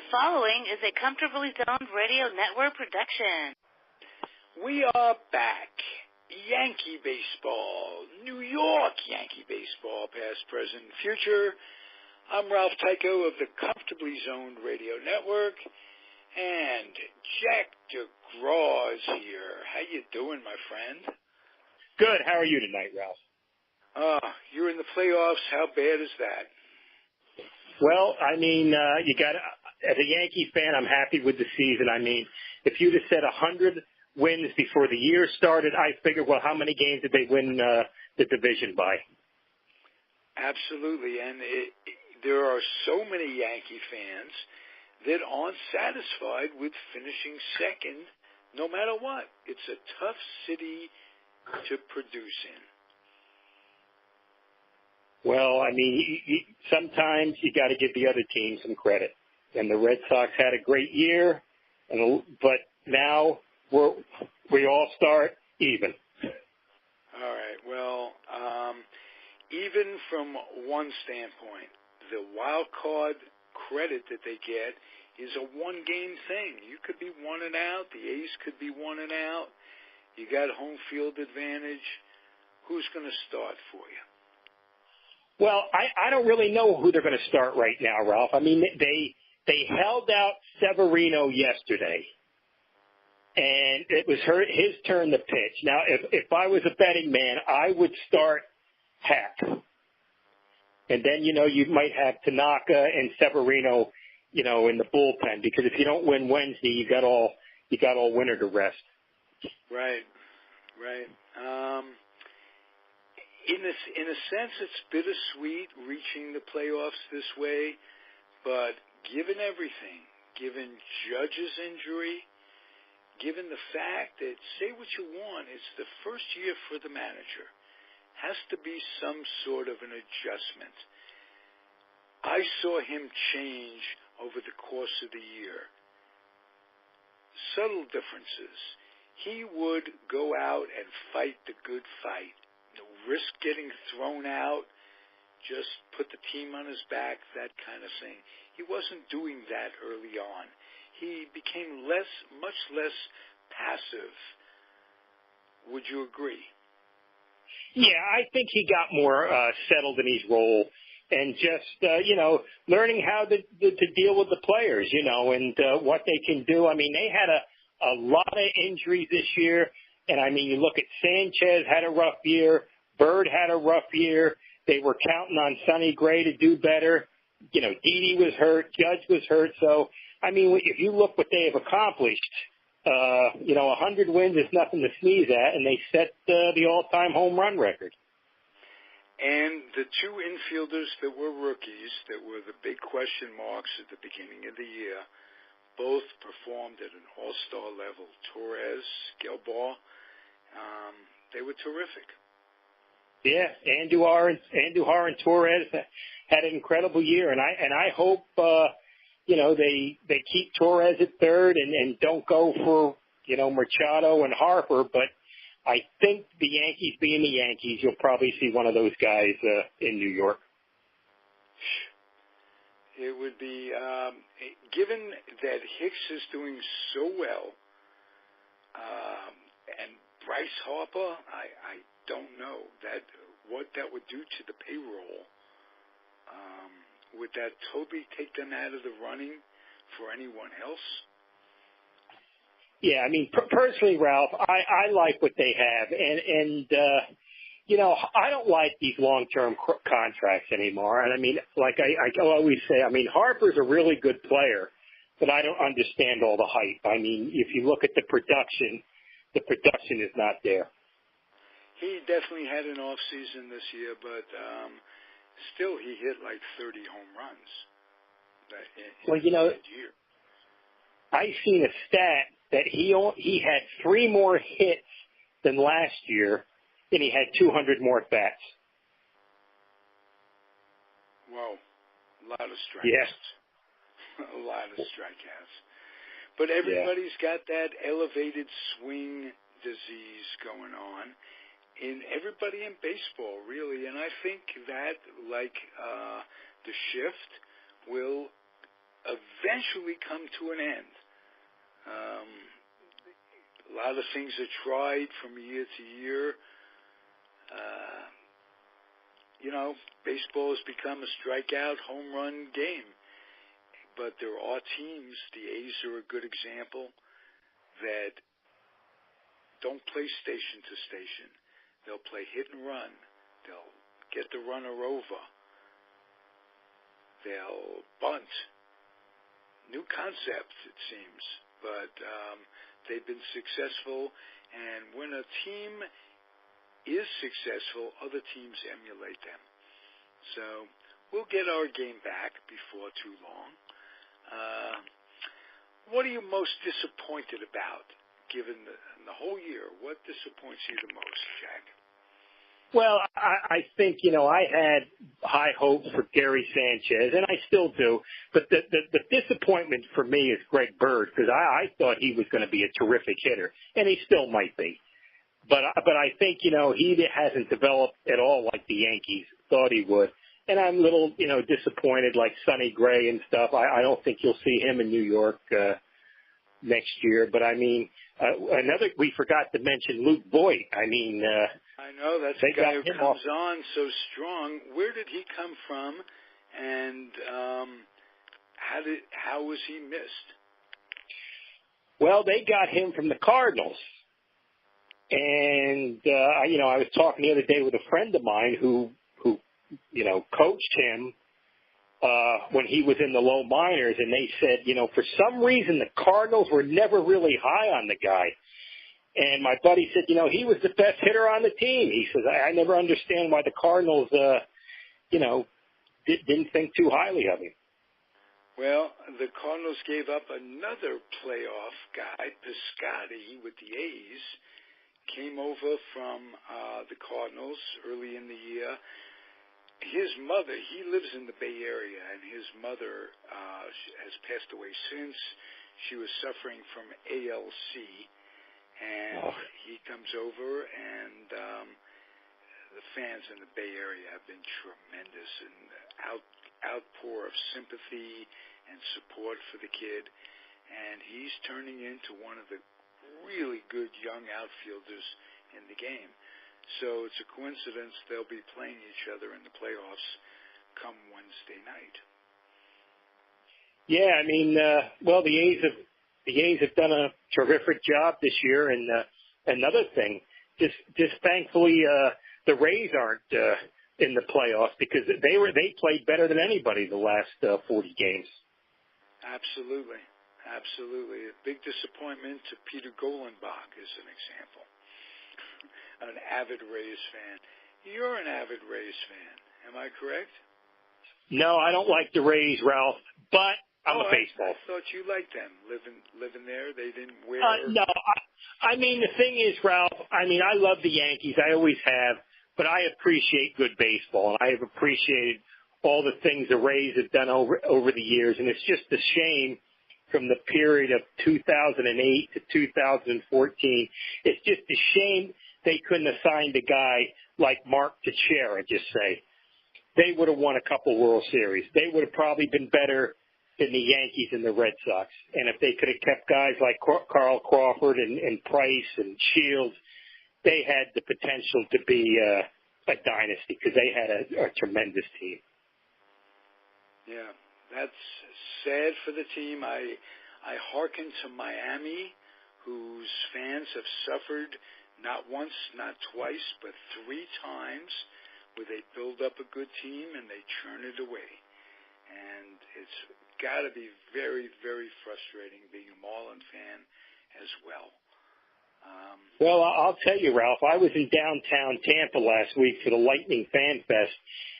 The following is a Comfortably Zoned Radio Network production. We are back. Yankee baseball, New York Yankee baseball, past, present, future. I'm Ralph Tycho of the Comfortably Zoned Radio Network, and Jack Degraw is here. How you doing, my friend? Good. How are you tonight, Ralph? You're in the playoffs. How bad is that? Well, I mean, you got as a Yankee fan, I'm happy with the season. I mean, if you'd have said 100 wins before the year started, I figured, well, how many games did they win the division by? Absolutely, and there are so many Yankee fans that aren't satisfied with finishing second, no matter what. It's a tough city to produce in. Well, I mean, sometimes you got to give the other team some credit. And the Red Sox had a great year, but now we all start even. All right. Well, even from one standpoint, the wild card credit that they get is a one-game thing. You could be 1 and out. The A's could be 1 and out. You got home field advantage. Who's going to start for you? Well, I don't really know who they're going to start right now, Ralph. I mean, they held out Severino yesterday, and it was his turn to pitch. Now, if I was a betting man, I would start Hack. And then, you might have Tanaka and Severino, in the bullpen, because if you don't win Wednesday, you got all winter to rest. Right. In a sense, it's bittersweet reaching the playoffs this way, but given everything, given Judge's injury, given the fact that, say what you want, it's the first year for the manager, has to be some sort of an adjustment. I saw him change over the course of the year. Subtle differences. He would go out and fight the good fight. Risk getting thrown out, just put the team on his back, that kind of thing. He wasn't doing that early on. He became much less passive. Would you agree? Yeah, I think he got more settled in his role and just, learning how to deal with the players, and what they can do. I mean, they had a lot of injuries this year, and, I mean, you look at Sanchez had a rough year. Bird had a rough year. They were counting on Sonny Gray to do better. Didi was hurt. Judge was hurt. So, I mean, if you look what they have accomplished, 100 wins is nothing to sneeze at, and they set the all-time home run record. And the two infielders that were rookies, that were the big question marks at the beginning of the year, both performed at an all-star level. Torres, Gelbaugh, they were terrific. Yeah, Andujar and Torres had an incredible year, and I hope they keep Torres at third and don't go for Machado and Harper. But I think the Yankees, being the Yankees, you'll probably see one of those guys in New York. It would be given that Hicks is doing so well, and Bryce Harper, I don't know what that would do to the payroll. Would that totally take them out of the running for anyone else? Yeah, I mean, personally, Ralph, I like what they have, and I don't like these long-term contracts anymore. And I mean, like I always say, I mean, Harper's a really good player, but I don't understand all the hype. I mean, if you look at the production is not there. He definitely had an off season this year, but still he hit like 30 home runs in that year. I seen a stat that he had 3 more hits than last year, and he had 200 more at bats. Wow, a lot of strikeouts. Yes. A lot of strikeouts. But everybody's got that elevated swing disease going on. In everybody in baseball, really, and I think that, like the shift, will eventually come to an end. A lot of things are tried from year to year. Baseball has become a strikeout, home run game. But there are teams, the A's are a good example, that don't play station to station. They'll play hit and run. They'll get the runner over. They'll bunt. New concept, it seems, but they've been successful. And when a team is successful, other teams emulate them. So we'll get our game back before too long. What are you most disappointed about, given the whole year? What disappoints you the most, Jack? Well, I think, I had high hopes for Gary Sanchez, and I still do. But the disappointment for me is Greg Bird, because I thought he was going to be a terrific hitter, and he still might be. But I think, he hasn't developed at all like the Yankees thought he would. And I'm a little, disappointed, like Sonny Gray and stuff. I don't think you'll see him in New York next year. But, we forgot to mention Luke Voigt. I know, that's the guy who comes on so strong. Where did he come from, and how was he missed? Well, they got him from the Cardinals. And, I was talking the other day with a friend of mine who coached him when he was in the low minors, and they said, for some reason the Cardinals were never really high on the guy. And my buddy said, he was the best hitter on the team. He says, I never understand why the Cardinals, didn't think too highly of him. Well, the Cardinals gave up another playoff guy, Piscotty, with the A's. Came over from the Cardinals early in the year. His mother, he lives in the Bay Area, and his mother has passed away since. She was suffering from ALC, and he comes over, and the fans in the Bay Area have been tremendous, and outpour of sympathy and support for the kid, and he's turning into one of the really good young outfielders in the game. So it's a coincidence they'll be playing each other in the playoffs come Wednesday night. Yeah, the A's have done a terrific job this year. And another thing, just thankfully the Rays aren't in the playoffs, because they played better than anybody the last 40 games. Absolutely. A big disappointment to Peter Golenbach is an example. An avid Rays fan. You're an avid Rays fan. Am I correct? No, I don't like the Rays, Ralph, but I'm a baseball. I thought you liked them. Living there, they didn't wear... No, the thing is, Ralph, I love the Yankees. I always have, but I appreciate good baseball, and I have appreciated all the things the Rays have done over the years, and it's just a shame from the period of 2008 to 2014. It's just a shame they couldn't have signed a guy like Mark Teixeira, just say. They would have won a couple World Series. They would have probably been better than the Yankees and the Red Sox. And if they could have kept guys like Carl Crawford and Price and Shields, they had the potential to be a dynasty, because they had a tremendous team. Yeah, that's sad for the team. I hearken to Miami, whose fans have suffered not once, not twice, but 3 times, where they build up a good team and they churn it away. And it's got to be very, very frustrating being a Marlin fan as well. Well, I'll tell you, Ralph, I was in downtown Tampa last week for the Lightning Fan Fest,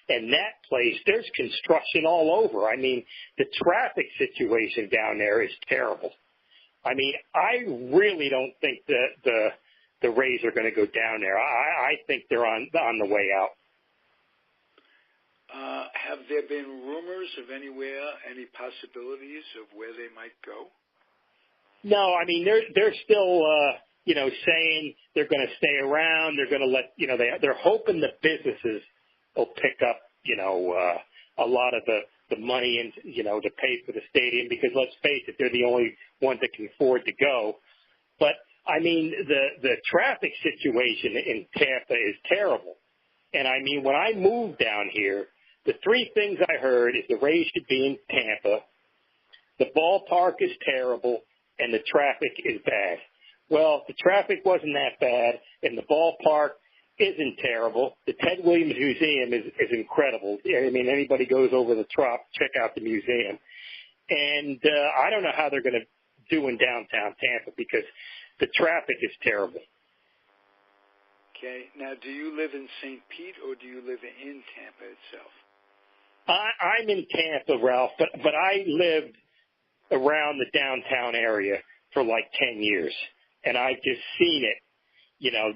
and that place, there's construction all over. The traffic situation down there is terrible. I really don't think that the Rays are going to go down there. I think they're on the way out. Have there been rumors of any possibilities of where they might go? No, they're still, saying they're going to stay around. They're going to let, they're hoping the businesses will pick up, a lot of the money and, to pay for the stadium because let's face it, they're the only ones that can afford to go. But I mean, the traffic situation in Tampa is terrible. And I mean, when I moved down here, the three things I heard is the Rays should be in Tampa, the ballpark is terrible, and the traffic is bad. Well, the traffic wasn't that bad, and the ballpark isn't terrible. The Ted Williams Museum is incredible. I mean, anybody goes over the Trop, check out the museum. And I don't know how they're going to do in downtown Tampa because the traffic is terrible. Okay. Now, do you live in St. Pete or do you live in Tampa itself? I'm in Tampa, Ralph, but I lived around the downtown area for like 10 years, and I've just seen it.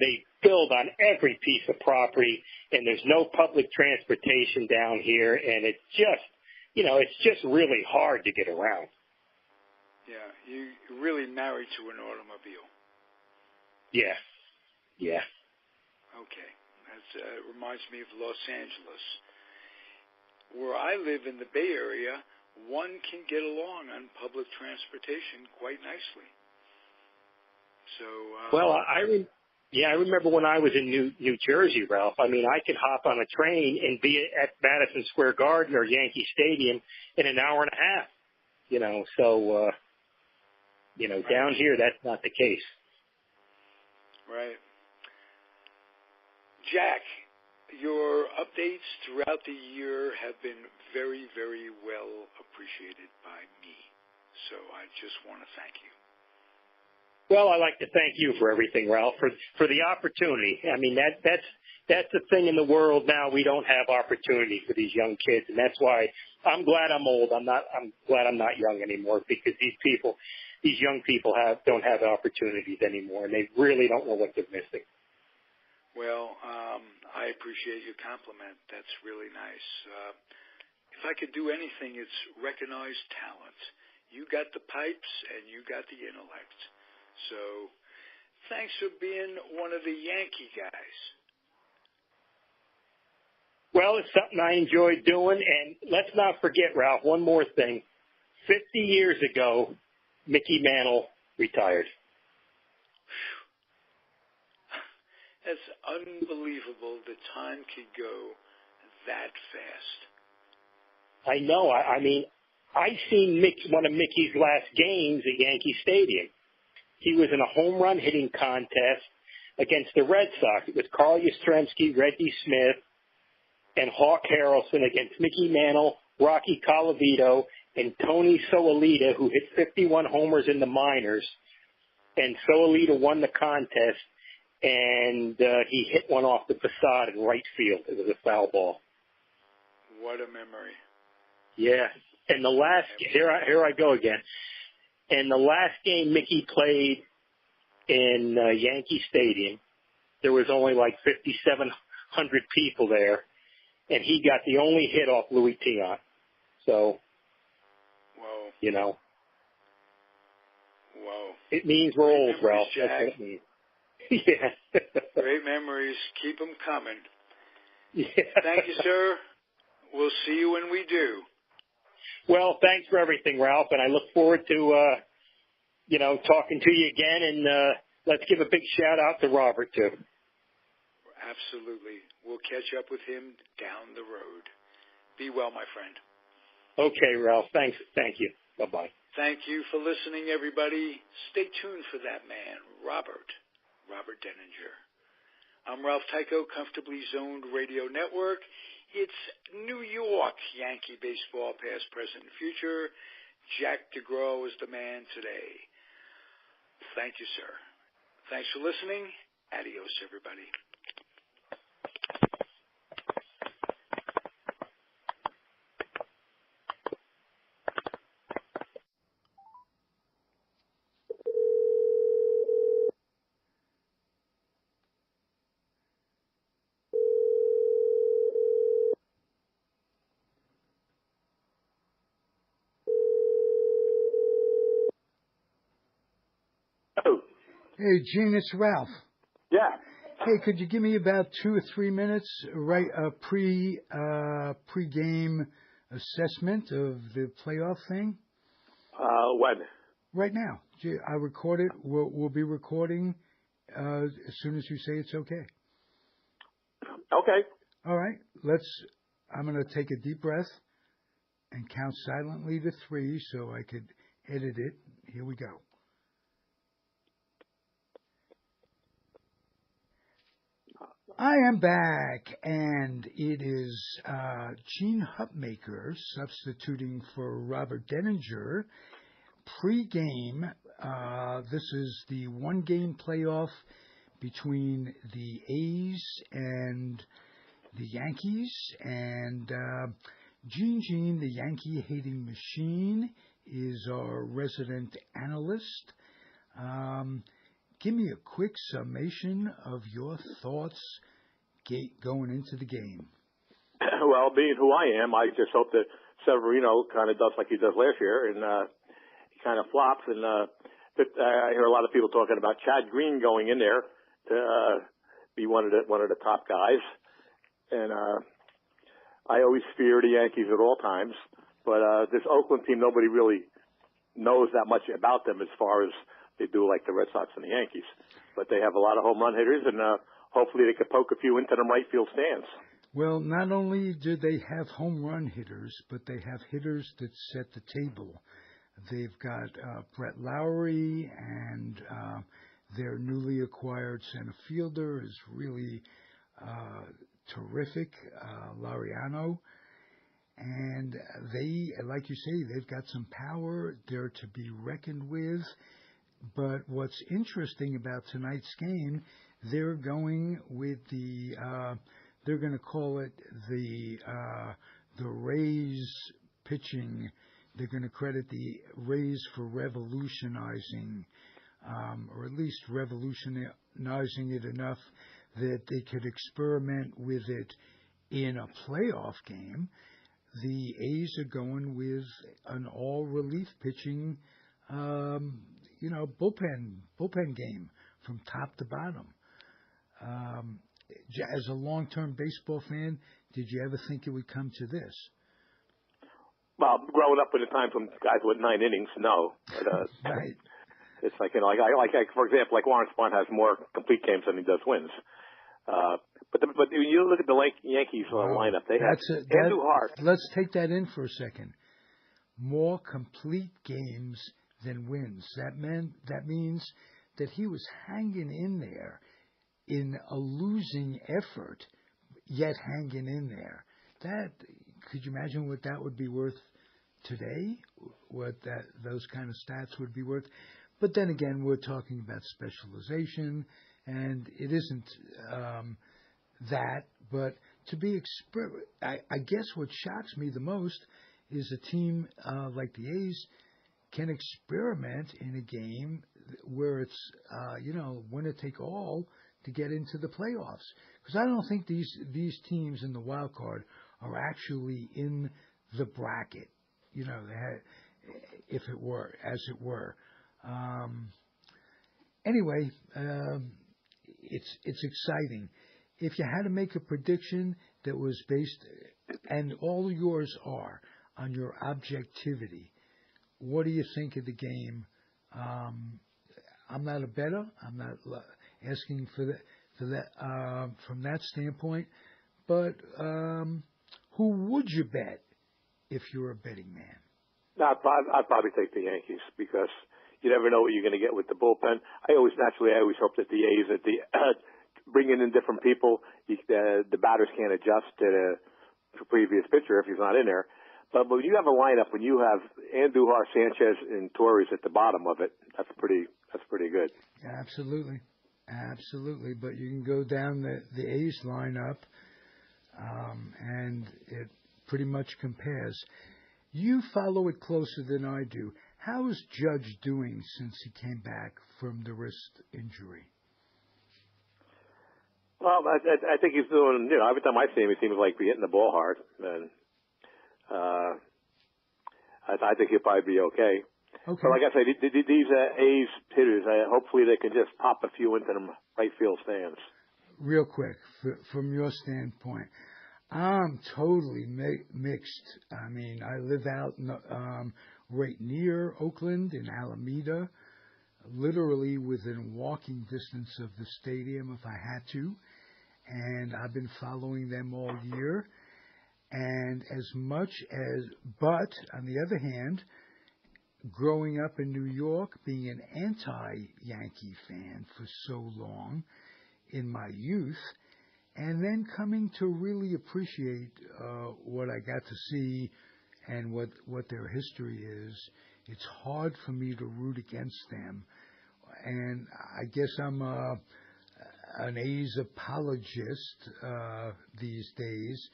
They build on every piece of property, and there's no public transportation down here, and it's just really hard to get around. Yeah, you're really married to an automobile. Yeah. Okay. That reminds me of Los Angeles. Where I live in the Bay Area, one can get along on public transportation quite nicely. So. Well, I remember when I was in New Jersey, Ralph. I mean, I could hop on a train and be at Madison Square Garden or Yankee Stadium in an hour and a half. Right. Down here that's not the case. Right. Jack, your updates throughout the year have been very, very well appreciated by me. So I just want to thank you. Well, I'd like to thank you for everything, Ralph, for the opportunity. I mean, that's the thing in the world now. We don't have opportunity for these young kids, and that's why I'm glad I'm old. I'm glad I'm not young anymore because these young people don't have opportunities anymore, and they really don't know what they're missing. Well, I appreciate your compliment. That's really nice. If I could do anything, it's recognize talent. You got the pipes and you got the intellect. So thanks for being one of the Yankee guys. Well, it's something I enjoyed doing. And let's not forget, Ralph, one more thing. 50 years ago, Mickey Mantle retired. It's unbelievable the time could go that fast. I know. I mean, I seen one of Mickey's last games at Yankee Stadium. He was in a home run hitting contest against the Red Sox. It was Carl Yastrzemski, Reggie Smith, and Hawk Harrelson against Mickey Mantle, Rocky Colavito, and Tony Soalita, who hit 51 homers in the minors. And Soalita won the contest, and he hit one off the facade in right field. It was a foul ball. What a memory. Yeah. And the last – here I go again. And the last game Mickey played in Yankee Stadium, there was only like 5,700 people there, and he got the only hit off Louis Tiant. So, whoa. Whoa. It means we're old, Ralph. Jack. That's what it means. Yeah. Great memories. Keep them coming. Yeah. Thank you, sir. We'll see you when we do. Well, thanks for everything, Ralph, and I look forward to, talking to you again, and let's give a big shout-out to Robert, too. Absolutely. We'll catch up with him down the road. Be well, my friend. Okay, Ralph. Thanks. Thank you. Bye-bye. Thank you for listening, everybody. Stay tuned for that man, Robert Deininger. I'm Ralph Tycho, Comfortably Zoned Radio Network. It's New York Yankee baseball, past, present, and future. Jack Degraw is the man today. Thank you, sir. Thanks for listening. Adios, everybody. Hey, Gene, it's Ralph. Yeah. Hey, could you give me about 2 or 3 minutes, right? Pre-game assessment of the playoff thing? When? Right now. I record it. We'll be recording as soon as you say it's okay. Okay. All right. I'm going to take a deep breath and count silently to 3 so I could edit it. Here we go. I am back, and it is Gene Hutmaker substituting for Robert Deininger. Pre-game, this is the one-game playoff between the A's and the Yankees, and Gene, the Yankee-hating machine, is our resident analyst. Give me a quick summation of your thoughts going into the game. Well, being who I am, I just hope that Severino kind of does like he does last year, and he kind of flops. And I hear a lot of people talking about Chad Green going in there to be one of the top guys. And I always fear the Yankees at all times, but this Oakland team, nobody really knows that much about them as far as they do like the Red Sox and the Yankees. But they have a lot of home run hitters, and hopefully they can poke a few into them right field stands. Well, not only do they have home run hitters, but they have hitters that set the table. They've got Brett Lowry, and their newly acquired center fielder is really terrific, Laureano. And they, like you say, they've got some power. They're to be reckoned with. But what's interesting about tonight's game, they're going with they're going to call it the Rays pitching. They're going to credit the Rays for revolutionizing, or at least revolutionizing it enough that they could experiment with it in a playoff game. The A's are going with an all-relief pitching, bullpen game from top to bottom. As a long-term baseball fan, did you ever think it would come to this? Well, growing up in a time from guys with 9 innings, no. But, right. It's like, for example, like Warren Spahn has more complete games than he does wins. But when you look at the Yankees lineup, they have Andrew Hart. Let's take that in for a second. More complete games than wins. That means that he was hanging in there in a losing effort, yet hanging in there. Could you imagine what that would be worth today? What those kind of stats would be worth? But then again, we're talking about specialization, and it isn't that. But to be I guess what shocks me the most is a team like the A's can experiment in a game where it's winner take all to get into the playoffs. Because I don't think these teams in the wild card are actually in the bracket. If it were, as it were. Anyway, it's exciting. If you had to make a prediction that was based, and all yours are, on your objectivity, what do you think of the game? I'm not a bettor. I'm not asking for that from that standpoint. But who would you bet if you're a betting man? I'd probably take the Yankees because you never know what you're going to get with the bullpen. I always hope that the A's, bringing in different people, the batters can't adjust to the previous pitcher if he's not in there. But when you have a lineup, when you have Andujar, Sanchez, and Torres at the bottom of it, that's pretty good. Absolutely. But you can go down the A's lineup, and it pretty much compares. You follow it closer than I do. How is Judge doing since he came back from the wrist injury? Well, I think he's doing, every time I see him, he seems like he's hitting the ball hard. And I think he'll probably be okay. Okay. But like I said, these A's hitters, hopefully they can just pop a few into them right field stands. Real quick, from your standpoint, I'm totally mixed. I mean, I live out right near Oakland in Alameda, literally within walking distance of the stadium if I had to. And I've been following them all year. And but on the other hand, growing up in New York, being an anti-Yankee fan for so long in my youth, and then coming to really appreciate what I got to see and what their history is, it's hard for me to root against them. And I guess I'm an A's apologist these days,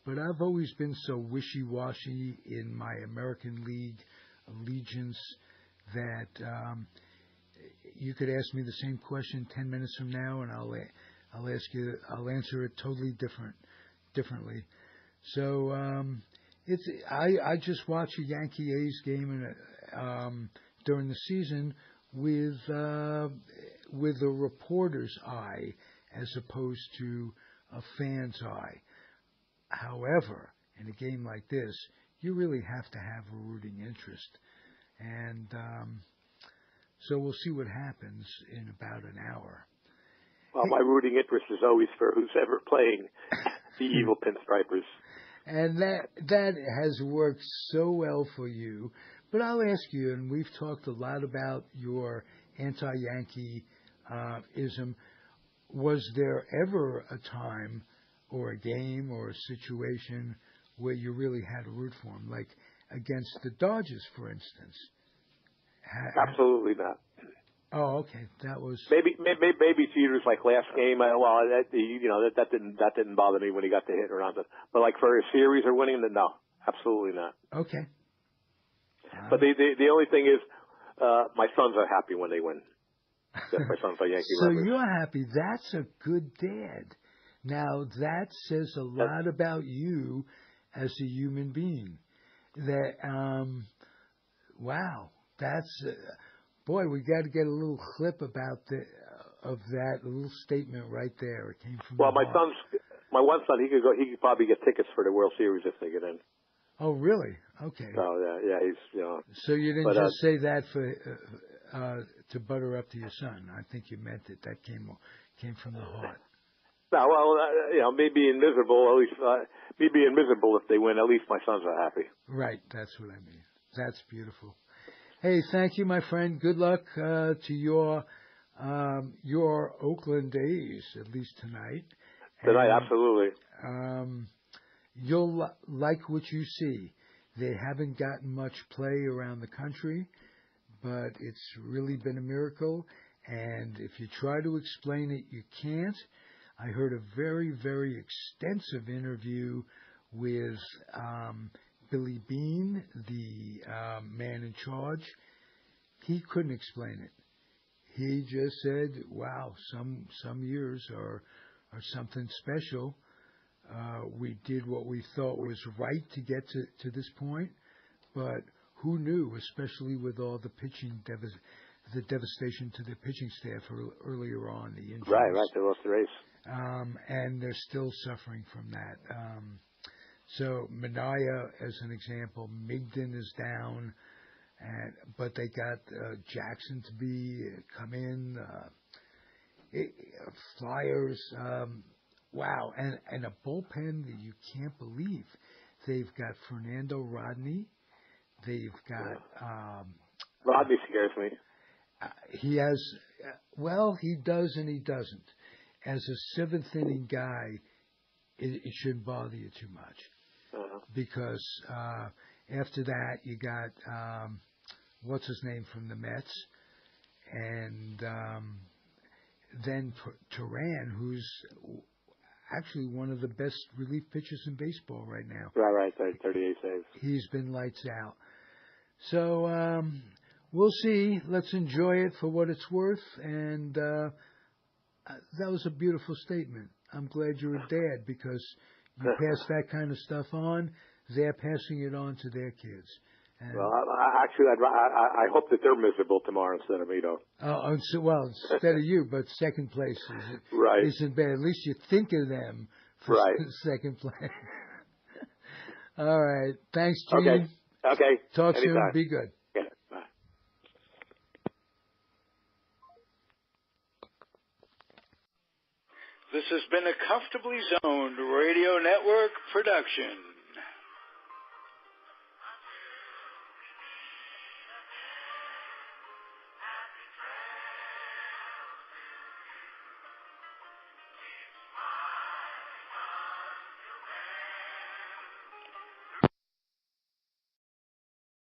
but I've always been so wishy-washy in my American League allegiance that you could ask me the same question 10 minutes from now, and I'll answer it totally differently. So I just watch a Yankee A's game during the season with a reporter's eye as opposed to a fan's eye. However, in a game like this, you really have to have a rooting interest. And so we'll see what happens in about an hour. Well, my rooting interest is always for who's ever playing the evil pinstripers. And that has worked so well for you. But I'll ask you, and we've talked a lot about your anti-Yankee-ism. Was there ever a time or a game or a situation where you really had to root for them, like against the Dodgers, for instance? Absolutely not. Oh, okay. That was maybe Jeter's like last game. That didn't bother me when he got the hit around it. But like for a series or winning, no, absolutely not. Okay. But the only thing is, my sons are happy when they win. My sons are Yankee So lovers. you're happy. That's a good dad. Now that says a lot about you as a human being. That wow, that's boy. We got to get a little clip about of that little statement right there. It came from. Well, my one son, he could probably get tickets for the World Series if they get in. Oh, really? Okay. Oh, yeah, he's So you didn't just say that for to butter up to your son. I think you meant it. That came from the heart. No, well, me being miserable, at least me being miserable if they win, at least my sons are happy. Right, that's what I mean. That's beautiful. Hey, thank you, my friend. Good luck to your Oakland A's, at least tonight. Tonight, absolutely. You'll like what you see. They haven't gotten much play around the country, but it's really been a miracle. And if you try to explain it, you can't. I heard a very, very extensive interview with Billy Beane, the man in charge. He couldn't explain it. He just said, wow, some years are something special. We did what we thought was right to get to this point, but who knew, especially with all the pitching the devastation to the pitching staff earlier on, the injuries. Right, they lost the race. And they're still suffering from that. So Minaya, as an example, Migden is down, but they got Jackson to come in, Flyers. Wow, and a bullpen that you can't believe. They've got Fernando Rodney. They've got Rodney scares me. He has, he does and he doesn't. As a seventh inning guy, it shouldn't bother you too much, because after that you got what's his name from the Mets, and then Turan, who's actually one of the best relief pitchers in baseball right now. Right, 38 saves. He's been lights out. So we'll see. Let's enjoy it for what it's worth. And that was a beautiful statement. I'm glad you're a dad, because you pass that kind of stuff on, they're passing it on to their kids. And actually, I hope that they're miserable tomorrow instead of me, though. Instead of you, but second place isn't bad. At least you think of them for Right. second place. All right. Thanks, Gene. Okay. Talk Anytime. soon. Be good. Yeah. Bye. This has been a Comfortably Zoned Radio Network production.